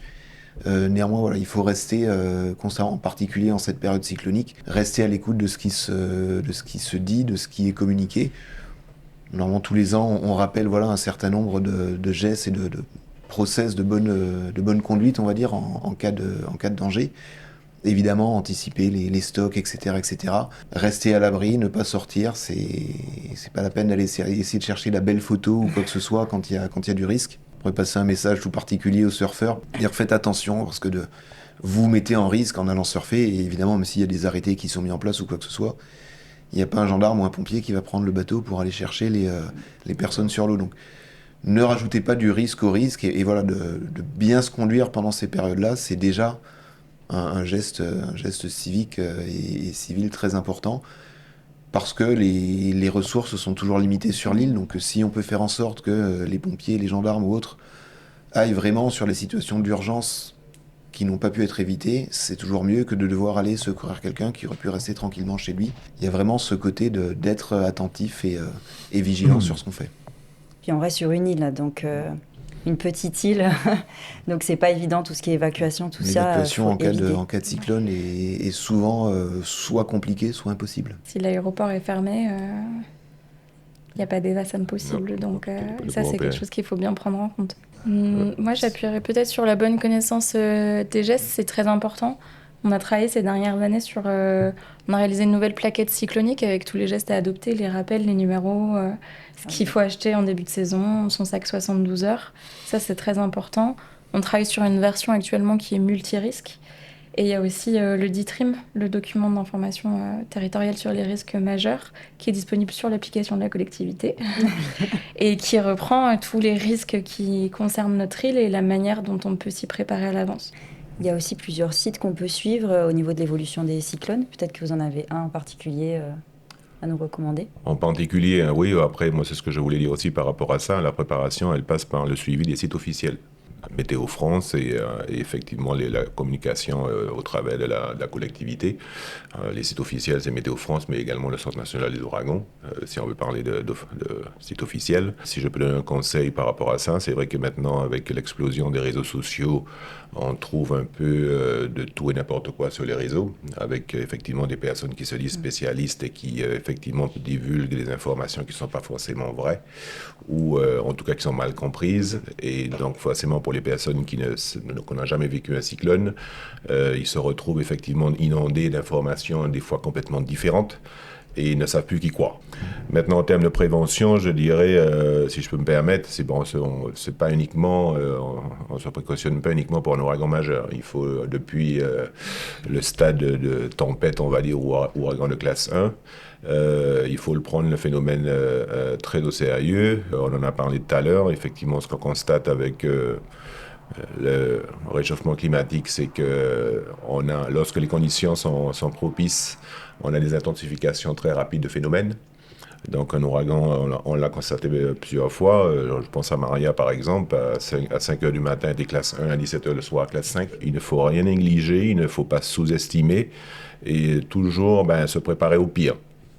Néanmoins, voilà, il faut rester constamment, en particulier en cette période cyclonique, rester à l'écoute de ce qui se dit, de ce qui est communiqué. Normalement, tous les ans, on rappelle un certain nombre de gestes et de process de bonne conduite, on va dire, en cas de danger. Évidemment, anticiper les stocks, etc., etc. Rester à l'abri, ne pas sortir, c'est pas la peine d'aller essayer de chercher la belle photo ou quoi que ce soit quand il y a du risque. On pourrait passer un message tout particulier aux surfeurs, dire faites attention parce que vous vous mettez en risque en allant surfer, et évidemment, même s'il y a des arrêtés qui sont mis en place ou quoi que ce soit, il n'y a pas un gendarme ou un pompier qui va prendre le bateau pour aller chercher les personnes sur l'eau. Donc, ne rajoutez pas du risque au risque, et voilà, de bien se conduire pendant ces périodes-là, c'est déjà un geste civique et civil très important, parce que les ressources sont toujours limitées sur l'île. Donc si on peut faire en sorte que les pompiers, les gendarmes ou autres aillent vraiment sur les situations d'urgence qui n'ont pas pu être évitées, c'est toujours mieux que de devoir aller secourir quelqu'un qui aurait pu rester tranquillement chez lui. Il y a vraiment ce côté d'être attentif et vigilant sur ce qu'on fait. Puis on reste sur une île, donc une petite île, donc c'est pas évident tout ce qui est évacuation, tout ça. L'évacuation en cas de cyclone est souvent soit compliquée, soit impossible. Si l'aéroport est fermé, il n'y a pas d'évacuation possible, donc ça c'est quelque chose qu'il faut bien prendre en compte. Moi j'appuierais peut-être sur la bonne connaissance des gestes, c'est très important. On a travaillé ces dernières années on a réalisé une nouvelle plaquette cyclonique avec tous les gestes à adopter, les rappels, les numéros, ce qu'il faut acheter en début de saison, son sac 72 heures. Ça, c'est très important. On travaille sur une version actuellement qui est multi-risque. Et il y a aussi le DITRIM, le document d'information territoriale sur les risques majeurs, qui est disponible sur l'application de la collectivité et qui reprend tous les risques qui concernent notre île et la manière dont on peut s'y préparer à l'avance. Il y a aussi plusieurs sites qu'on peut suivre au niveau de l'évolution des cyclones. Peut-être que vous en avez un en particulier à nous recommander. En particulier, oui. Après, moi, c'est ce que je voulais dire aussi par rapport à ça. La préparation, elle passe par le suivi des sites officiels. Météo France et effectivement la communication au travers de la collectivité. Les sites officiels, c'est Météo France, mais également le Centre national des ouragans, si on veut parler de site officiel. Si je peux donner un conseil par rapport à ça, c'est vrai que maintenant, avec l'explosion des réseaux sociaux, on trouve un peu de tout et n'importe quoi sur les réseaux, avec effectivement des personnes qui se disent spécialistes et qui effectivement divulguent des informations qui ne sont pas forcément vraies, ou en tout cas qui sont mal comprises. Et donc forcément pour les personnes qui n'ont jamais vécu un cyclone, ils se retrouvent effectivement inondés d'informations des fois complètement différentes, et ils ne savent plus qui croire. Maintenant, en termes de prévention, je dirais, si je peux me permettre, c'est pas uniquement, on se précautionne pas uniquement pour un ouragan majeur. Il faut, depuis le stade de tempête, on va dire, ou ouragan de classe 1, il faut le prendre le phénomène très au sérieux. On en a parlé tout à l'heure. Effectivement, ce qu'on constate avec le réchauffement climatique, c'est que lorsque les conditions sont propices, on a des intensifications très rapides de phénomènes. Donc un ouragan, on l'a constaté plusieurs fois. Je pense à Maria par exemple, à 5 heures du matin, des classe 1, à 17 heures le soir, classe 5. Il ne faut rien négliger, il ne faut pas sous-estimer et toujours se préparer au pire.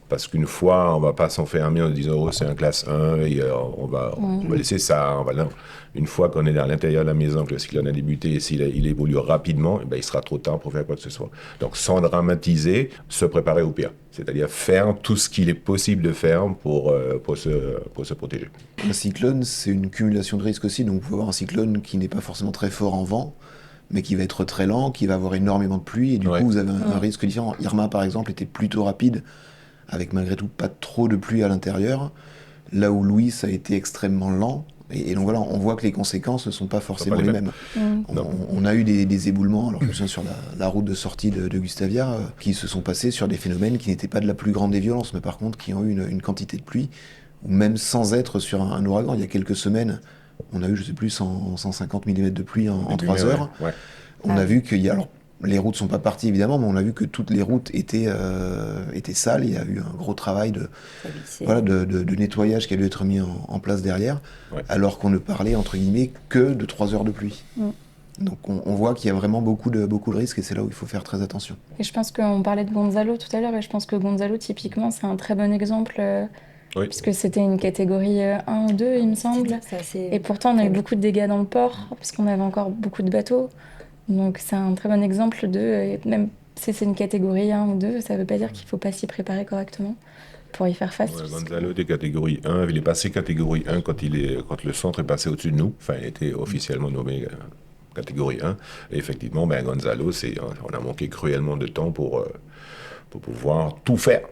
Parce qu'une fois, on ne va pas s'enfermer en se disant « Oh, c'est un classe 1 et on va laisser ça. » Non. Une fois qu'on est à l'intérieur de la maison, que le cyclone a débuté et s'il évolue rapidement, il sera trop tard pour faire quoi que ce soit. Donc, sans dramatiser, se préparer au pire. C'est-à-dire faire tout ce qu'il est possible de faire pour se protéger. Un cyclone, c'est une cumulation de risques aussi. Donc, vous pouvez avoir un cyclone qui n'est pas forcément très fort en vent, mais qui va être très lent, qui va avoir énormément de pluie. Et du coup, vous avez un risque différent. Irma, par exemple, était plutôt rapide, avec malgré tout pas trop de pluie à l'intérieur, là où Louis a été extrêmement lent. Et donc voilà, on voit que les conséquences ne sont pas forcément les mêmes. On a eu des éboulements, alors je me souviens sur la route de sortie de Gustavia, qui se sont passés sur des phénomènes qui n'étaient pas de la plus grande des violences, mais par contre qui ont eu une quantité de pluie, ou même sans être sur un ouragan. Il y a quelques semaines, on a eu, je sais plus, 150 mm de pluie en 3 heures. Ouais. On a vu qu'il y a... Alors, les routes ne sont pas parties évidemment, mais on a vu que toutes les routes étaient sales. Il y a eu un gros travail de nettoyage qui a dû être mis en place derrière, alors qu'on ne parlait entre guillemets que de 3 heures de pluie. Donc on voit qu'il y a vraiment beaucoup de risques et c'est là où il faut faire très attention. Et je pense qu'on parlait de Gonzalo tout à l'heure et je pense que Gonzalo typiquement c'est un très bon exemple puisque c'était une catégorie 1 ou 2 il me semble. Et pourtant on a eu beaucoup de dégâts dans le port parce qu'on avait encore beaucoup de bateaux. Donc c'est un très bon exemple même si c'est une catégorie 1 ou 2, ça ne veut pas dire qu'il ne faut pas s'y préparer correctement pour y faire face. Gonzalo était catégorie 1, il est passé catégorie 1 quand le centre est passé au-dessus de nous, enfin il était officiellement nommé catégorie 1, et effectivement Gonzalo, on a manqué cruellement de temps pour pouvoir tout faire.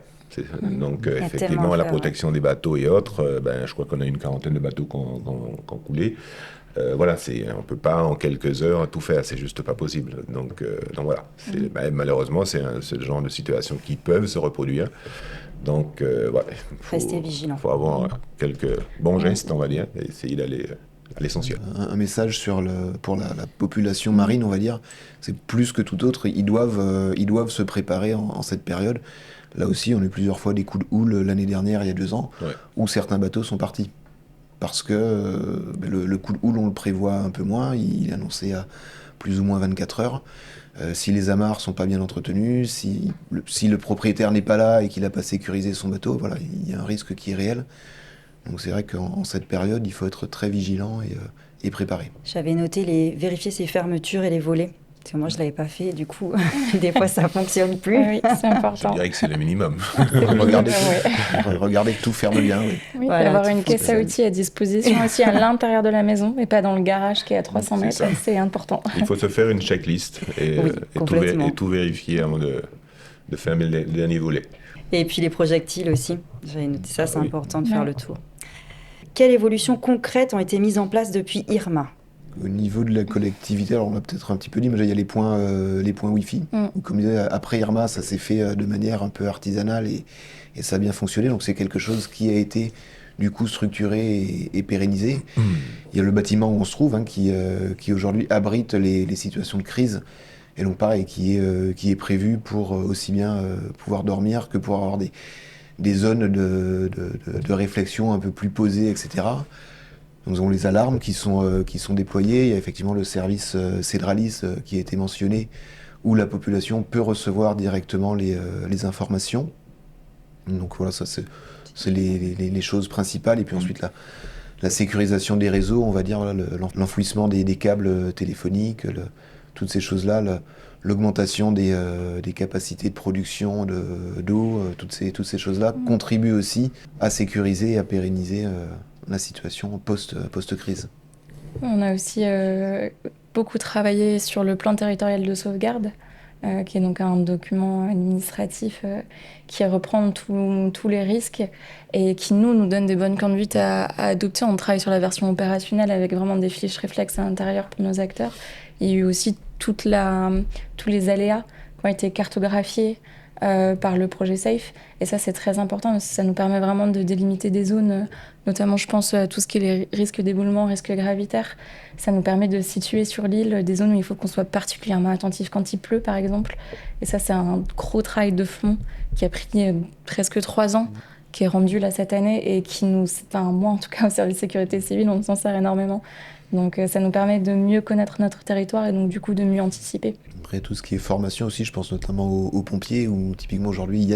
Donc effectivement la protection des bateaux et autres, je crois qu'on a une quarantaine de bateaux qui ont coulé. On ne peut pas en quelques heures tout faire, c'est juste pas possible. Donc voilà, malheureusement c'est le genre de situation qui peuvent se reproduire. Donc rester vigilant. Il faut avoir quelques bons gestes, on va dire, et essayer d'aller à l'essentiel. Un message pour la population marine, on va dire, c'est plus que tout autre, ils doivent se préparer en cette période. Là aussi, on a eu plusieurs fois des coups de houle l'année dernière, il y a 2 ans, où certains bateaux sont partis. Parce que le coup de houle, on le prévoit un peu moins, il est annoncé à plus ou moins 24 heures. Si les amarres sont pas bien entretenues, si le propriétaire n'est pas là et qu'il n'a pas sécurisé son bateau, voilà, il y a un risque qui est réel. Donc c'est vrai qu'en cette période, il faut être très vigilant et préparé. J'avais noté vérifier ses fermetures et les volets. Parce que moi, je ne l'avais pas fait, du coup, des fois, ça ne fonctionne plus. Oui, c'est important. Je dirais que c'est le minimum. Regardez que tout ferme bien. Oui, avoir une caisse à outils à disposition aussi à l'intérieur de la maison et pas dans le garage qui est à 300 mètres, c'est important. Il faut se faire une checklist et tout vérifier avant de fermer le dernier volet. Et puis les projectiles aussi, j'avais noté ça, c'est important de faire le tour. Quelles évolutions concrètes ont été mises en place depuis Irma ? Au niveau de la collectivité, alors on l'a peut-être un petit peu dit, mais il y a les points Wi-Fi. Comme je disais, après Irma, ça s'est fait de manière un peu artisanale et ça a bien fonctionné. Donc c'est quelque chose qui a été du coup structuré et pérennisé. Il y a le bâtiment où on se trouve, qui aujourd'hui abrite les situations de crise. Et donc pareil, qui est prévu pour aussi bien pouvoir dormir que pour avoir des zones de réflexion un peu plus posées, etc. Nous avons les alarmes qui sont déployées. Il y a effectivement le service Cedralis qui a été mentionné, où la population peut recevoir directement les informations. Donc voilà, ça c'est les choses principales. Et puis ensuite la sécurisation des réseaux, on va dire, voilà, l'enfouissement des câbles téléphoniques, toutes ces choses-là, l'augmentation des capacités de production d'eau, toutes ces choses-là contribuent aussi à sécuriser et à pérenniser la situation post-crise. On a aussi beaucoup travaillé sur le plan territorial de sauvegarde, qui est donc un document administratif qui reprend tous les risques et qui nous donne des bonnes conduites à adopter. On travaille sur la version opérationnelle avec vraiment des fiches réflexes à l'intérieur pour nos acteurs. Il y a eu aussi tous les aléas qui ont été cartographiés par le projet SAFE. Et ça, c'est très important parce que ça nous permet vraiment de délimiter des zones, notamment, je pense, à tout ce qui est les risques d'éboulement, risques gravitaires. Ça nous permet de situer sur l'île des zones où il faut qu'on soit particulièrement attentif quand il pleut, par exemple. Et ça, c'est un gros travail de fond qui a pris presque 3 ans, qui est rendu là cette année et qui moi, en tout cas, au service sécurité civile, on s'en sert énormément. Donc ça nous permet de mieux connaître notre territoire et donc du coup de mieux anticiper. Après tout ce qui est formation aussi, je pense notamment aux pompiers, où typiquement aujourd'hui il y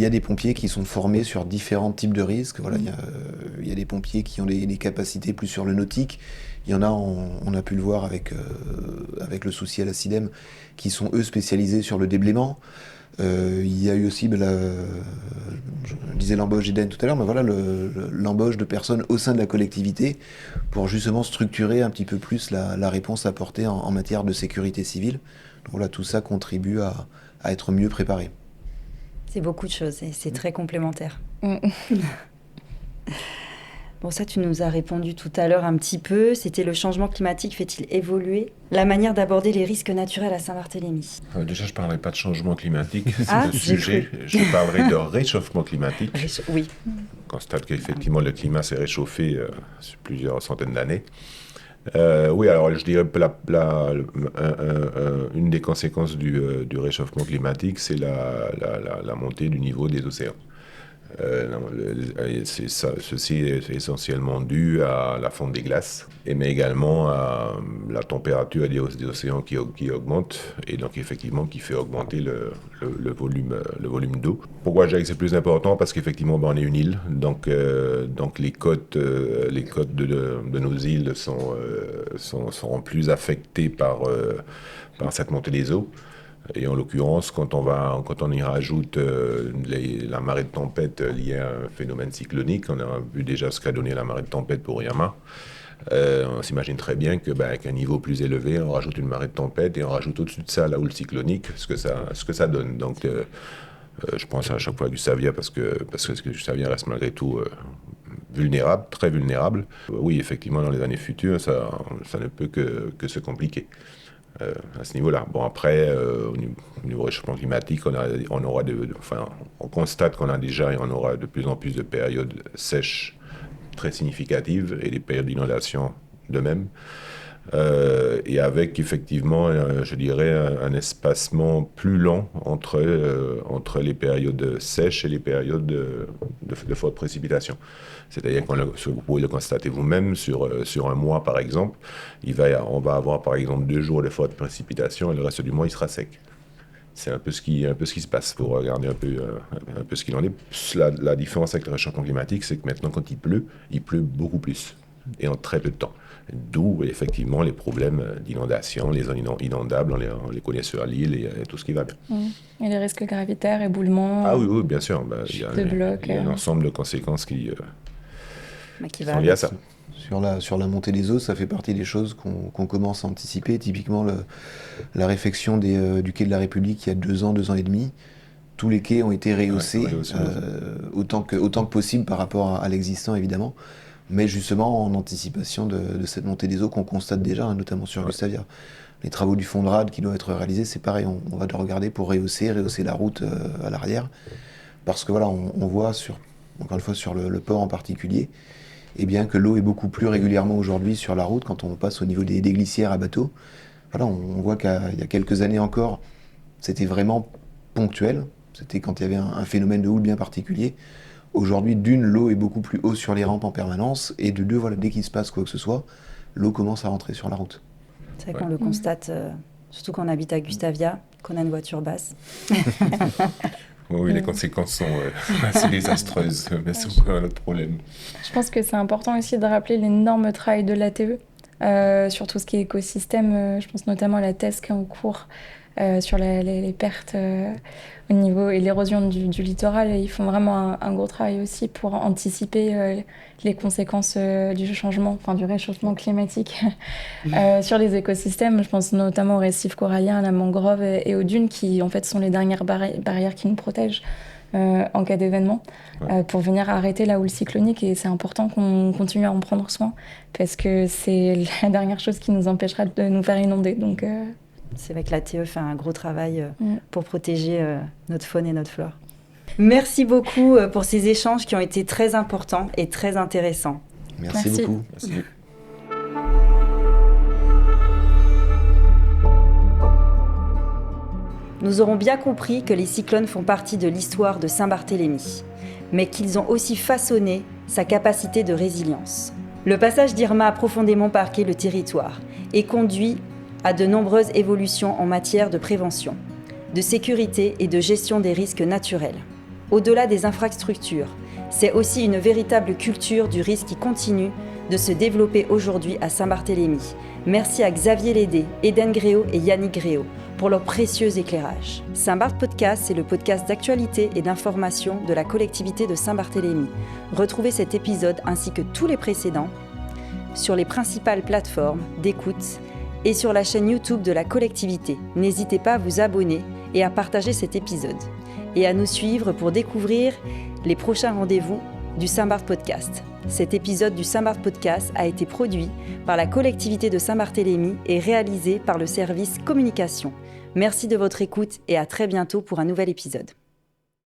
a des pompiers qui sont formés sur différents types de risques. Voilà, il y a des pompiers qui ont des capacités plus sur le nautique. Il y en a, on a pu le voir avec le souci à la CIDEM, qui sont eux spécialisés sur le déblaiement. Il y a eu aussi, je disais l'embauche d'Eden tout à l'heure, mais voilà, l'embauche de personnes au sein de la collectivité pour justement structurer un petit peu plus la réponse apportée en matière de sécurité civile. Donc voilà, tout ça contribue à être mieux préparé. C'est beaucoup de choses et c'est très complémentaire. Bon, ça, tu nous as répondu tout à l'heure un petit peu. C'était le changement climatique fait-il évoluer la manière d'aborder les risques naturels à Saint-Barthélemy? Déjà, je ne parlerai pas de changement climatique, c'est Ah, le sujet. Je parlerai de réchauffement climatique. Oui. On constate qu'effectivement, le climat s'est réchauffé sur plusieurs centaines d'années. Oui, alors je dirais que une des conséquences du réchauffement climatique, c'est la montée du niveau des océans. Ceci est essentiellement dû à la fonte des glaces, mais également à la température des océans qui augmente, et donc effectivement qui fait augmenter le volume d'eau. Pourquoi je dirais que c'est plus important? Parce qu'effectivement on est une île, donc les côtes de nos îles seront plus affectées par cette montée des eaux. Et en l'occurrence, quand on y rajoute la marée de tempête liée à un phénomène cyclonique, on a vu déjà ce qu'a donné la marée de tempête pour Irma. On s'imagine très bien qu'à un niveau plus élevé, on rajoute une marée de tempête et on rajoute au-dessus de ça la houle cyclonique, ce que ça donne. Donc, je pense à chaque fois à Gustavia parce que Gustavia reste malgré tout vulnérable, très vulnérable. Oui, effectivement, dans les années futures, ça ne peut que se compliquer. À ce niveau-là. Bon, après, au niveau réchauffement climatique, on constate qu'on a déjà et on aura de plus en plus de périodes sèches très significatives et des périodes d'inondation de même. Et avec effectivement, je dirais, un espacement plus lent entre les périodes sèches et les périodes de forte précipitation. C'est-à-dire vous pouvez le constater vous-même sur un mois par exemple, on va avoir par exemple 2 jours de forte précipitation et le reste du mois il sera sec. C'est un peu ce qui se passe pour regarder un peu ce qu'il en est. La différence avec le réchauffement climatique, c'est que maintenant quand il pleut beaucoup plus et en très peu de temps. D'où effectivement les problèmes d'inondation, les zones inondables, on les connaît sur l'île et tout ce qui va bien. Et les risques gravitaires, éboulements. Ah oui, bien sûr. Il y a un ensemble de conséquences qui sont liées à ça. Sur la montée des eaux, ça fait partie des choses qu'on commence à anticiper. Typiquement, la réfection du quai de la République il y a 2 ans et demi. Tous les quais ont été rehaussés autant que possible par rapport à l'existant, évidemment. Mais justement en anticipation de cette montée des eaux qu'on constate déjà, notamment sur Gustavia. Les travaux du fond de rade qui doivent être réalisés, c'est pareil, on va devoir regarder pour rehausser la route à l'arrière. Parce que voilà, on voit, encore une fois sur le port en particulier, eh bien, que l'eau est beaucoup plus régulièrement aujourd'hui sur la route quand on passe au niveau des glissières à bateau. Voilà, on voit qu'il y a quelques années encore, c'était vraiment ponctuel. C'était quand il y avait un phénomène de houle bien particulier. Aujourd'hui, d'une, l'eau est beaucoup plus haut sur les rampes en permanence, et de deux, voilà, dès qu'il se passe quoi que ce soit, l'eau commence à rentrer sur la route. C'est vrai qu'on le constate, surtout quand on habite à Gustavia, qu'on a une voiture basse. Oui, les conséquences sont assez désastreuses, mais c'est encore un autre problème. Je pense que c'est important aussi de rappeler l'énorme travail de l'ATE sur tout ce qui est écosystème. Je pense notamment à la thèse qui est en cours sur les pertes au niveau et l'érosion du littoral. Et ils font vraiment un gros travail aussi pour anticiper les conséquences du changement, enfin du réchauffement climatique sur les écosystèmes. Je pense notamment aux récifs coralliens, à la mangrove et aux dunes qui en fait sont les dernières barrières qui nous protègent en cas d'événement pour venir arrêter la houle cyclonique. Et c'est important qu'on continue à en prendre soin parce que c'est la dernière chose qui nous empêchera de nous faire inonder. Donc c'est vrai que l'ATE fait un gros travail pour protéger notre faune et notre flore. Merci beaucoup pour ces échanges qui ont été très importants et très intéressants. Merci beaucoup. Merci. Nous aurons bien compris que les cyclones font partie de l'histoire de Saint-Barthélemy, mais qu'ils ont aussi façonné sa capacité de résilience. Le passage d'Irma a profondément marqué le territoire et conduit à de nombreuses évolutions en matière de prévention, de sécurité et de gestion des risques naturels. Au-delà des infrastructures, c'est aussi une véritable culture du risque qui continue de se développer aujourd'hui à Saint-Barthélemy. Merci à Xavier Lédé, Eden Gréau et Yannick Gréau pour leur précieux éclairage. Saint-Barth Podcast, c'est le podcast d'actualité et d'information de la collectivité de Saint-Barthélemy. Retrouvez cet épisode ainsi que tous les précédents sur les principales plateformes d'écoute et sur la chaîne YouTube de la collectivité. N'hésitez pas à vous abonner et à partager cet épisode. Et à nous suivre pour découvrir les prochains rendez-vous du Saint-Barth Podcast. Cet épisode du Saint-Barth Podcast a été produit par la collectivité de Saint-Barthélemy et réalisé par le service communication. Merci de votre écoute et à très bientôt pour un nouvel épisode.